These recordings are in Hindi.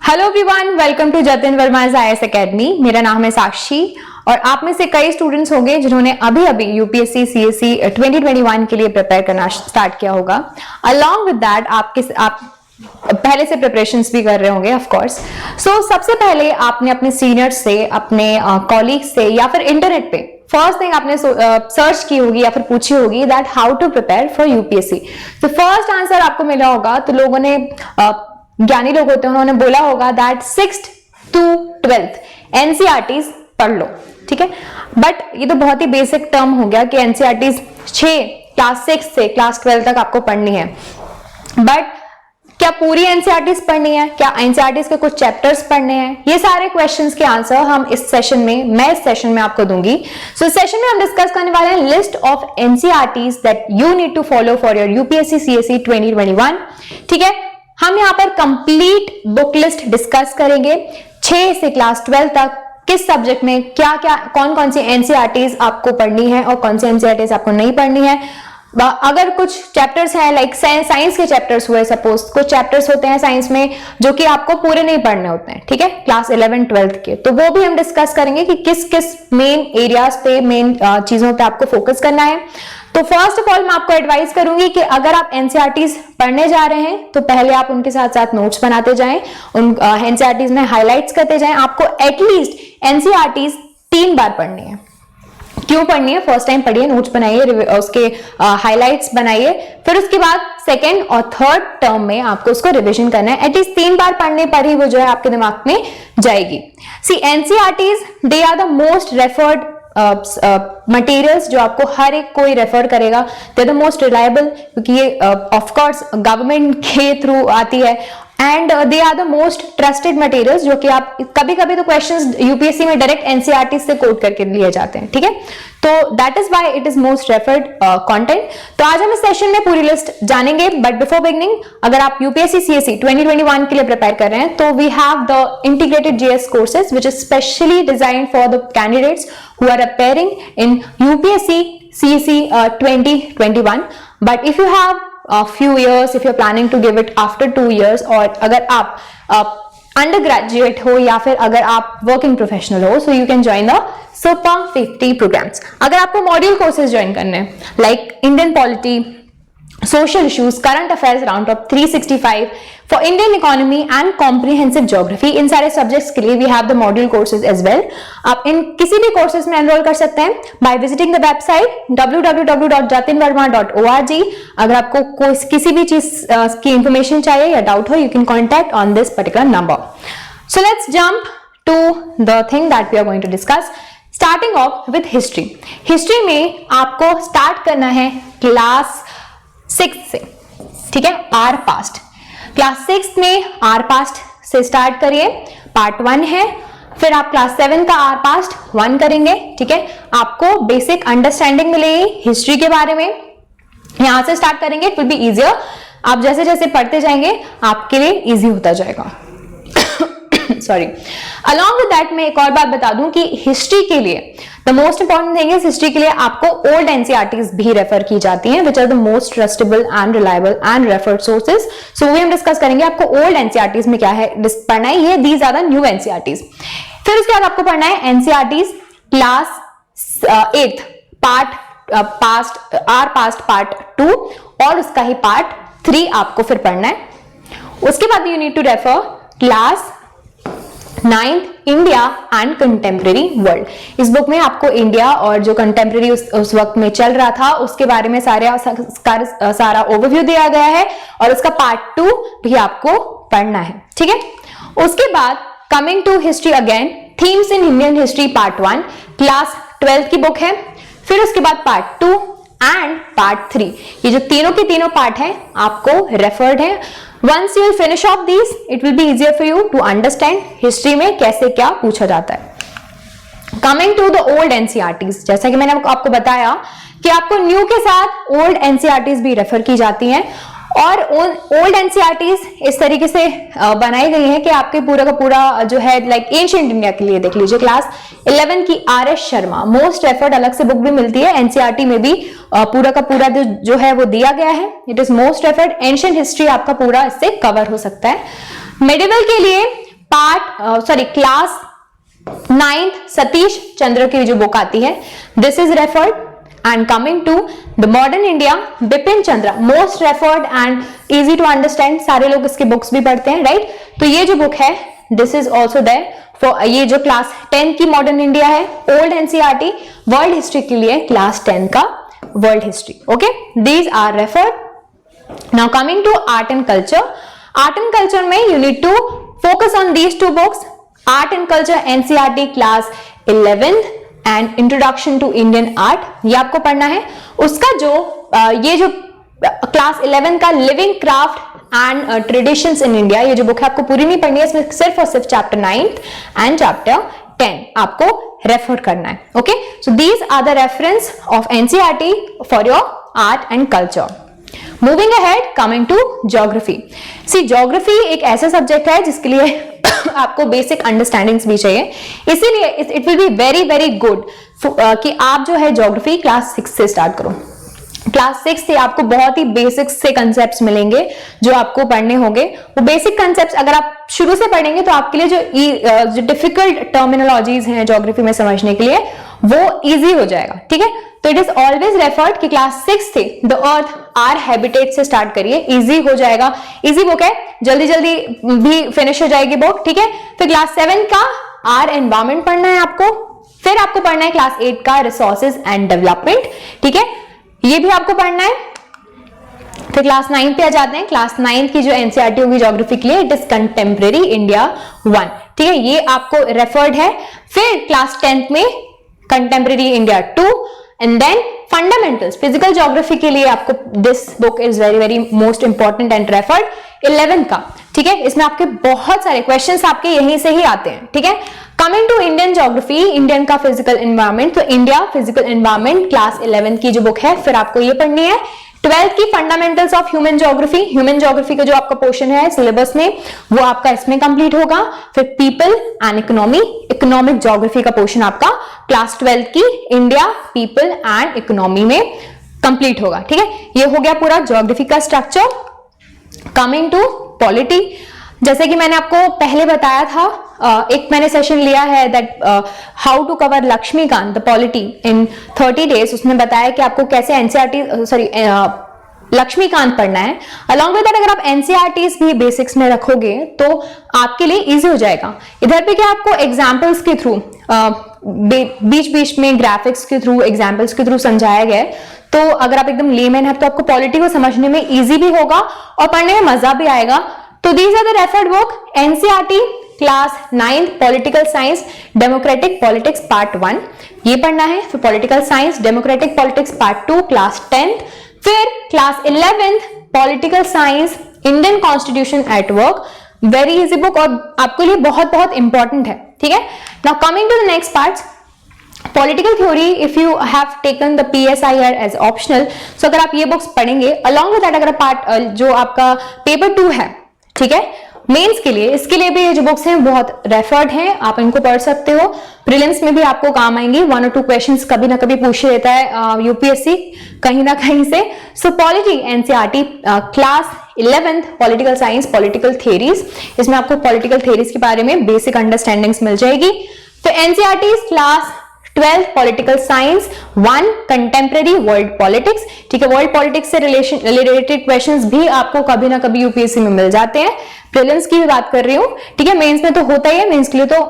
Hello everyone, welcome to Jatin Varma's IAS academy. मेरा नाम है साक्षी और आप में से कई स्टूडेंट्स होंगे जिन्होंने अभी अभी यूपीएससी सीएससी 2021 के लिए प्रिपेयर करना स्टार्ट किया होगा। अलॉन्ग विद दैट आप पहले से प्रिपरेशंस भी कर रहे होंगे ऑफ कोर्स। सो सबसे पहले आपने अपने सीनियर्स से, अपने कॉलीग्स से या फिर इंटरनेट पे फर्स्ट थिंग आपने सर्च की होगी या फिर पूछी होगी that how to prepare for UPSC. तो फर्स्ट आंसर आपको मिला होगा, तो लोगों ने ज्ञानी लोग होते हैं उन्होंने बोला होगा that 6th to 12th NCERTs पढ़ लो। ठीक है, बट ये तो बहुत ही बेसिक टर्म हो गया कि एनसीईआरटीज क्लास 6 से क्लास 12 तक आपको पढ़नी है। बट क्या पूरी एनसीईआरटीज पढ़नी है? क्या एनसीईआरटीज के कुछ चैप्टर्स पढ़ने हैं? ये सारे क्वेश्चंस के आंसर मैं इस सेशन में आपको दूंगी। सो इस सेशन में हम डिस्कस करने वाले हैं list of NCERTs that you need to follow for your UPSC CSC 2021। ठीक है, हम यहाँ पर कंप्लीट बुक लिस्ट डिस्कस करेंगे 6 से क्लास 12 तक किस सब्जेक्ट में क्या क्या कौन कौन सी एनसीईआरटीज आपको पढ़नी है और कौन सी एनसीईआरटीज आपको नहीं पढ़नी है। अगर कुछ चैप्टर्स हैं लाइक साइंस के चैप्टर्स हुए, सपोज कुछ चैप्टर्स होते हैं साइंस में जो कि आपको पूरे नहीं पढ़ने होते हैं, ठीक है, क्लास 11 12 के, तो वो भी हम डिस्कस करेंगे कि किस किस मेन एरियाज पे, मेन चीजों पे आपको फोकस करना है। तो फर्स्ट ऑफ ऑल मैं आपको एडवाइस करूंगी कि अगर आप एनसीईआरटीज पढ़ने जा रहे हैं तो पहले आप उनके साथ साथ नोट्स बनाते जाएं, उन एनसीईआरटीज में हाइलाइट्स करते जाएं। आपको एटलीस्ट एनसीईआरटीज 3 बार पढ़नी है। क्यों पढ़नी है? फर्स्ट टाइम पढ़िए, नोट्स बनाइए, उसके हाइलाइट्स बनाइए, फिर उसके बाद सेकेंड और थर्ड टर्म में आपको उसको रिविजन करना है। एटलीस्ट 3 बार पढ़ने पर ही वो जो है आपके दिमाग में जाएगी। See NCERTs they are the most referred materials जो आपको हर एक कोई रेफर करेगा। दे द मोस्ट रिलायबल, क्योंकि ये ऑफ कोर्स गवर्नमेंट के थ्रू आती है, and they are the most trusted materials जो कि आप कभी कभी तो क्वेश्चंस यूपीएससी में डायरेक्ट एनसीईआरटी से कोट करके लिए जाते हैं। ठीक है, तो that is why it is most referred content. तो आज हम इस सेशन में पूरी लिस्ट जानेंगे, बट बिफोर बिगनिंग, अगर आप यूपीएससी सीएससी 2021 के लिए प्रिपेयर कर रहे हैं तो we have the integrated GS courses which is specially designed for the candidates who are appearing in UPSC CSC 2021. But if you have a few years, if you're planning to give it after 2 years, और अगर आप अंडर ग्रेजुएट हो या फिर अगर आप वर्किंग प्रोफेशनल हो, so you can join the super 50 programmes. अगर आपको मॉड्यूल कोर्सेज ज्वाइन करने हैं like Indian polity, social issues, current affairs, round of 365 for Indian economy and comprehensive geography, इन सारे सब्जेक्ट्स के लिए we have the module courses as well. आप इन किसी भी कोर्सेज में एनरोल कर सकते हैं by visiting the website www.jatinverma.org। अगर आपको किसी भी चीज की इंफॉर्मेशन चाहिए या डाउट हो, you can contact on this particular number. So let's jump to the thing that we are going to discuss, starting off with history. History में आपको स्टार्ट करना है क्लास 6 से। ठीक है, आर पास्ट क्लास 6 में आर पास्ट से स्टार्ट करिए, पार्ट 1 है। फिर आप क्लास 7 का आर पास्ट 1 करेंगे। ठीक है, आपको बेसिक अंडरस्टैंडिंग मिलेगी हिस्ट्री के बारे में, यहां से स्टार्ट करेंगे, इट विल बी इजियर। आप जैसे जैसे पढ़ते जाएंगे आपके लिए इजी होता जाएगा। सॉरी, अलॉन्ग विद दैट मैं एक और बात बता दूं कि हिस्ट्री के लिए the most important thing is, history के लिए आपको ओल्ड एनसीईआरटीज भी रेफर की जाती हैं which are the most trustable and reliable and referred sources. So वो हम डिस्कस करेंगे आपको ओल्ड एनसीईआरटीज में क्या है पढ़ना है, ये these are the new NCERTs. फिर उसके बाद आपको पढ़ना है NCERTs class 8 part past, our past part 2 और उसका ही पार्ट 3 आपको फिर पढ़ना है। उसके बाद you need to refer class 9th India and contemporary world. इस बुक में आपको इंडिया और जो कंटेम्प्रेरी उस वक्त में चल रहा था उसके बारे में सारा ओवरव्यू दिया गया है और उसका पार्ट 2 भी आपको पढ़ना है। ठीक है, उसके बाद coming to history again, themes in Indian history part 1 class 12 की बुक है। फिर उसके बाद पार्ट 2 एंड पार्ट 3, ये जो तीनों के तीनों पार्ट हैं आपको रेफर्ड है। Once you will finish off these, it will be easier for you to understand history में कैसे क्या पूछा जाता है। Coming to the old NCERTs, जैसा कि मैंने आपको बताया कि आपको न्यू के साथ ओल्ड एनसीईआरटीज भी रेफर की जाती हैं और ओल्ड एनसीईआरटीज इस तरीके से बनाई गई है कि आपके पूरा का पूरा जो है लाइक एंशिएंट इंडिया के लिए देख लीजिए क्लास 11 की आर.एस. शर्मा मोस्ट रेफर्ड, अलग से बुक भी मिलती है एनसीईआरटी में भी, पूरा का पूरा जो है वो दिया गया है। It is most referred. Ancient history आपका पूरा इससे कवर हो सकता है। मेडिवल के लिए क्लास 9th सतीश चंद्र की जो बुक आती है, this is referred. And coming to the modern India, Bipin Chandra, most referred and easy to understand, सारे लोग इसकी बुक्स भी पढ़ते हैं, राइट? तो ये जो बुक है, this is also there for ये जो क्लास 10 की मॉडर्न इंडिया है, ओल्ड एनसीईआरटी, वर्ल्ड हिस्ट्री के लिए क्लास 10 का world history. Okay, these are referred. Now coming to art and culture. Art and culture में you need to focus on these two books. Art and culture NCERT class 11th and introduction to Indian art, ये आपको पढ़ना है. उसका जो ये जो क्लास 11 का living craft and traditions in India, ये जो बुक है आपको पूरी नहीं पढ़नी है, इसमें सिर्फ और सिर्फ चैप्टर 9 एंड चैप्टर 10 आपको रेफर करना है. Okay, so these are the reference of NCERT for your art and culture. Moving ahead, coming to geography. See, geography एक ऐसा सब्जेक्ट है जिसके लिए आपको बेसिक अंडरस्टैंडिंग्स भी चाहिए, इसीलिए it will be very very good कि आप जो है ज्योग्राफी क्लास 6 से स्टार्ट करो. क्लास 6 से आपको बहुत ही बेसिक से कंसेप्ट्स मिलेंगे जो आपको पढ़ने होंगे. वो बेसिक कंसेप्ट्स अगर आप शुरू से पढ़ेंगे तो आपके लिए जो डिफिकल्ट टर्मिनोलॉजीज हैं ज्योग्राफी में समझने के लिए वो इजी हो जाएगा. ठीक है, तो इट इज ऑलवेज रेफर्ड कि क्लास 6 से द अर्थ आर हैबिटेट से स्टार्ट करिए, इजी हो जाएगा. इजी बुक है, जल्दी जल्दी भी फिनिश हो जाएगी बुक. ठीक है, फिर क्लास 7 का आर एनवायरमेंट पढ़ना है आपको. फिर आपको पढ़ना है क्लास 8 का रिसोर्सेज एंड डेवलपमेंट. ठीक है, ये भी आपको पढ़ना है. फिर क्लास 9 पे आ जाते हैं. क्लास 9 की जो एनसीईआरटी होगी ज्योग्राफी के लिए, इट इज कंटेम्प्रेरी इंडिया 1. ठीक है, ये आपको रेफर्ड है. फिर क्लास 10th में contemporary India 2 and then fundamentals physical geography के लिए आपको this book is very very most important and referred 11 का. ठीक है, इसमें आपके बहुत सारे क्वेश्चंस आपके यहीं से ही आते हैं. ठीक है, coming to Indian geography, Indian का फिजिकल एनवायरनमेंट, तो इंडिया फिजिकल एनवायरनमेंट क्लास 11 की जो बुक है, फिर आपको ये पढ़नी है. 12th की fundamentals of human geography, human geography का जो आपका पोर्शन है सिलेबस में, वो आपका इसमें कंप्लीट होगा. फिर people and economy, economic geography का पोर्शन आपका क्लास 12 की इंडिया पीपल एंड इकोनॉमी में कंप्लीट होगा. ठीक है, ये हो गया पूरा ज्योग्राफी का स्ट्रक्चर. कमिंग टू पॉलिटी, जैसे कि मैंने आपको पहले बताया था, एक मैंने सेशन लिया है that how to cover Laxmikanth the polity in 30 days. उसमें बताया कि आपको कैसे एनसीईआरटी लक्ष्मीकांत पढ़ना है. अलॉन्ग विद दैट अगर आप एनसीईआरटीज भी बेसिक्स में रखोगे तो आपके लिए इजी हो जाएगा. इधर पे क्या आपको एग्जाम्पल्स के थ्रू, बीच बीच में ग्राफिक्स के थ्रू, एग्जाम्पल्स के थ्रू समझाया गया है. तो अगर आप एकदम लेमैन है तो आपको पॉलिटी को समझने में इजी भी होगा और पढ़ने में मजा भी आएगा. तो these are the referred book. NCERT class 9 political science democratic politics part 1 ये पढ़ना है. फिर political science democratic politics part 2 class 10th. फिर class 11th political science Indian constitution at work, very easy book और आपके लिए बहुत बहुत इंपॉर्टेंट है. ठीक है, now coming to the next part, political theory. If you have taken the PSIR as optional, so अगर आप ये बुक्स पढ़ेंगे अलॉन्ग विद दैट, अगर पार्ट जो आपका पेपर 2 है, ठीक है, मेंस के लिए, इसके लिए भी ये जो बुक्स हैं बहुत रेफर्ड हैं, आप इनको पढ़ सकते हो. प्रीलिम्स में भी आपको काम आएंगी. 1 और 2 क्वेश्चंस कभी ना कभी पूछ लेता है यूपीएससी कहीं ना कहीं से. So polity NCERT class 11th political science political theories, इसमें आपको पॉलिटिकल थ्योरीज के बारे में बेसिक अंडरस्टैंडिंग्स मिल जाएगी. फिर NCERT class 12th political science 1 contemporary world politics. ठीक है, वर्ल्ड पॉलिटिक्स से रिलेटेड क्वेश्चंस भी आपको कभी ना कभी यूपीएससी में मिल जाते हैं. प्रीलिम्स की भी बात कर रही हूं. ठीक है, मेंस में तो होता ही है, मेंस के लिए तो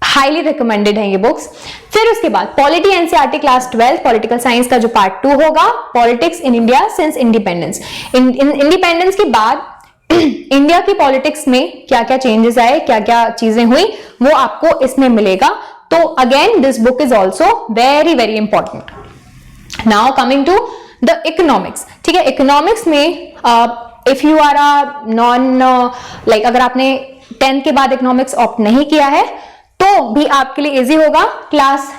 हाईली रिकमेंडेड है ये बुक्स. फिर उसके बाद polity NCERT class 12 political science का जो पार्ट 2 होगा, politics in India since independence. Independence के बाद इंडिया की पॉलिटिक्स में क्या क्या चेंजेस आए, क्या क्या चीजें हुई, वो आपको इसमें मिलेगा. तो again this book is also very very important. Now coming to the economics. ठीक है, इकोनॉमिक्स में if you are a non like, अगर आपने 10th के बाद इकोनॉमिक्स ऑप्ट नहीं किया है तो भी आपके लिए इजी होगा. क्लास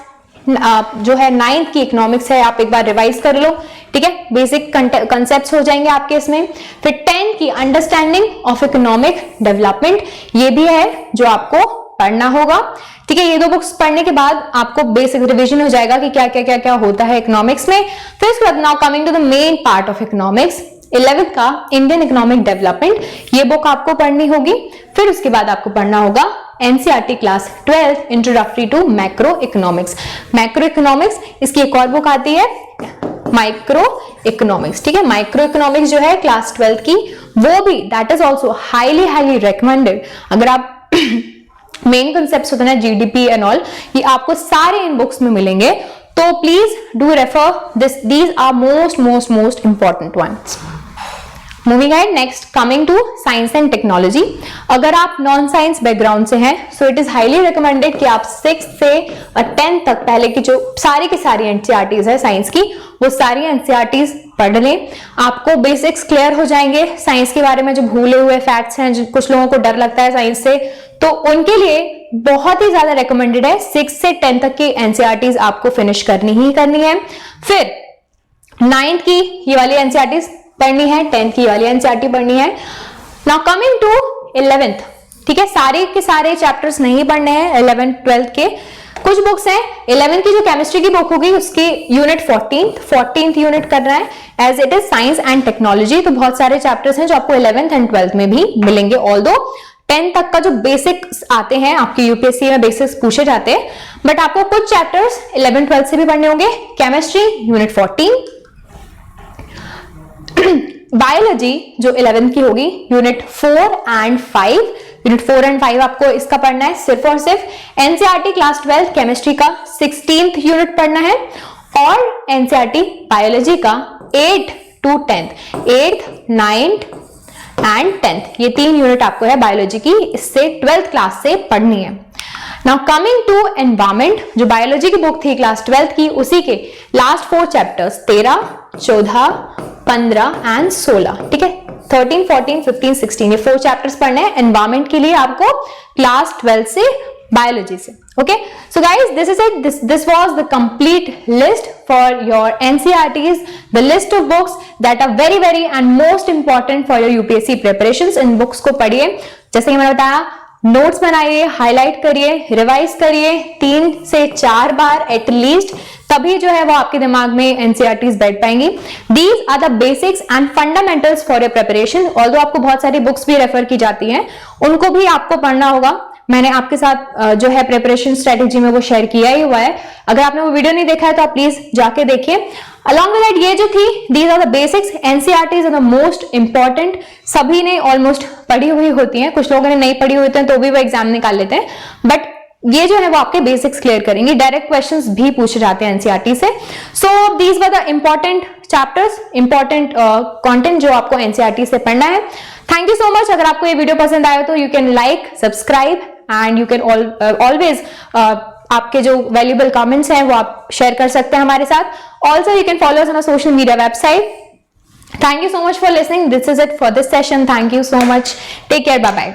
जो है 9th की इकोनॉमिक्स है, आप एक बार रिवाइज कर लो. ठीक है, बेसिक कंसेप्ट्स हो जाएंगे आपके इसमें. फिर 10th की अंडरस्टैंडिंग ऑफ इकोनॉमिक डेवलपमेंट, ये भी है जो आपको पढ़ना होगा. ठीक है, ये 2 बुक्स पढ़ने के बाद आपको बेसिक रिवीजन हो जाएगा कि क्या क्या क्या क्या होता है इकोनॉमिक्स में. फिर उसके बाद now coming to the main part of economics, 11th का इंडियन इकोनॉमिक डेवलपमेंट, ये बुक आपको पढ़नी होगी. फिर उसके बाद आपको पढ़ना होगा NCERT class 12 introductory to macro economics. Macro economics, इसकी एक और बुक आती है माइक्रो इकोनॉमिक्स, ठीक है। माइक्रो इकोनॉमिक्स जो है क्लास 12 की, वो भी that is also highly recommended. अगर आप मेन कंसेप्ट होते हैं जीडीपी एंड ऑल, ये आपको सारे इन बुक्स में मिलेंगे, तो please do refer this, these are most important ones. Moving ahead, next coming to science and technology. अगर आप नॉन साइंस बैकग्राउंड से हैं, so it is highly recommended कि आप 6th से 10th तक पहले की जो सारी की सारी एनसीईआरटीज है साइंस की, वो सारी एनसीईआरटीज पढ़ लें। आपको बेसिक्स क्लियर हो जाएंगे साइंस के बारे में, जो भूले हुए फैक्ट्स हैं, जो कुछ लोगों को डर लगता है साइंस से, तो उनके लिए बहुत ही ज्यादा रिकमेंडेड है 6 से 10 तक की एनसीईआरटीज आपको फिनिश करनी ही करनी है। फिर 9th की ये वाली एनसीईआरटीज पढ़नी है, 10th की वाली एनसीईआरटी पढ़नी है। नाउ कमिंग टू 11th, ठीक है, सारे के सारे चैप्टर्स नहीं पढ़ने हैं 11th 12th के, कुछ बुक्स हैं। 11th की जो केमिस्ट्री की बुक होगी उसकी यूनिट 14th यूनिट करना है, as it is science and technology. तो बहुत सारे चैप्टर्स हैं जो आपको 11th एंड 12th में भी मिलेंगे, ऑल्दो 10th तक का जो बेसिक्स आते हैं आपके यूपीएससी में, बेसिक्स पूछे जाते हैं, बट आपको कुछ चैप्टर्स 11th 12th से भी पढ़ने होंगे। केमिस्ट्री यूनिट 14, बायोलॉजी जो 11th की होगी यूनिट 4 एंड 5, यूनिट 4 एंड 5 आपको इसका पढ़ना है सिर्फ और सिर्फ। एनसीईआरटी क्लास 12 केमिस्ट्री का 16th यूनिट पढ़ना है, और एनसीईआरटी बायोलॉजी का 8th to 10th, 8th 9th and 10th, ये 3 यूनिट आपको है बायोलॉजी की, इससे 12th क्लास से पढ़नी है। नाउ कमिंग टू एनवायरमेंट, जो बायोलॉजी की बुक थी क्लास 12th की, उसी के लास्ट 4 चैप्टर्स 13, 14, 15 एंड 16, ठीक है, 13, 14, 15, 16, ये 4 चैप्टर्स पढ़ने हैं एनवायरमेंट के लिए आपको क्लास 12 से, बायोलॉजी से। Okay, so guys, this is it. This was the complete list for your NCERTs, the list of books that are very and most important for your UPSC preparations. In books को पढ़िए, जैसे कि मैंने बताया, नोट्स बनाइए, हाईलाइट करिए, रिवाइज करिए 3 से 4 बार एटलीस्ट, तभी जो है वो आपके दिमाग में NCERTs बैठ पाएंगी। These are the basics and fundamentals for your preparation. Although आपको बहुत सारी बुक्स भी रेफर की जाती हैं, उनको भी आपको पढ़ना होगा। मैंने आपके साथ जो है प्रिपरेशन स्ट्रेटेजी में वो शेयर किया ही हुआ है, अगर आपने वो वीडियो नहीं देखा है तो आप प्लीज जाके देखिए। अलॉन्ग विद दैट, ये जो थी, these are the basics, NCERTs are the most important, सभी ने ऑलमोस्ट पढ़ी हुई होती हैं, कुछ लोगों ने नहीं पढ़ी होती हैं तो भी वो एग्जाम निकाल लेते हैं, बट ये जो है वो आपके बेसिक्स क्लियर करेंगे। डायरेक्ट क्वेश्चंस भी पूछे जाते हैं एनसीईआरटी से। So these were the important chapters, important content जो आपको एनसीईआरटी से पढ़ना है। Thank you so much. अगर आपको ये वीडियो पसंद आया तो you can like, subscribe and you can always आपके जो वैल्यूएबल कमेंट्स हैं वो आप शेयर कर सकते हैं हमारे साथ। Also you can follow us on social media website. Thank you so much for listening. This is it for this session. Thank you so much. Take care. Bye bye.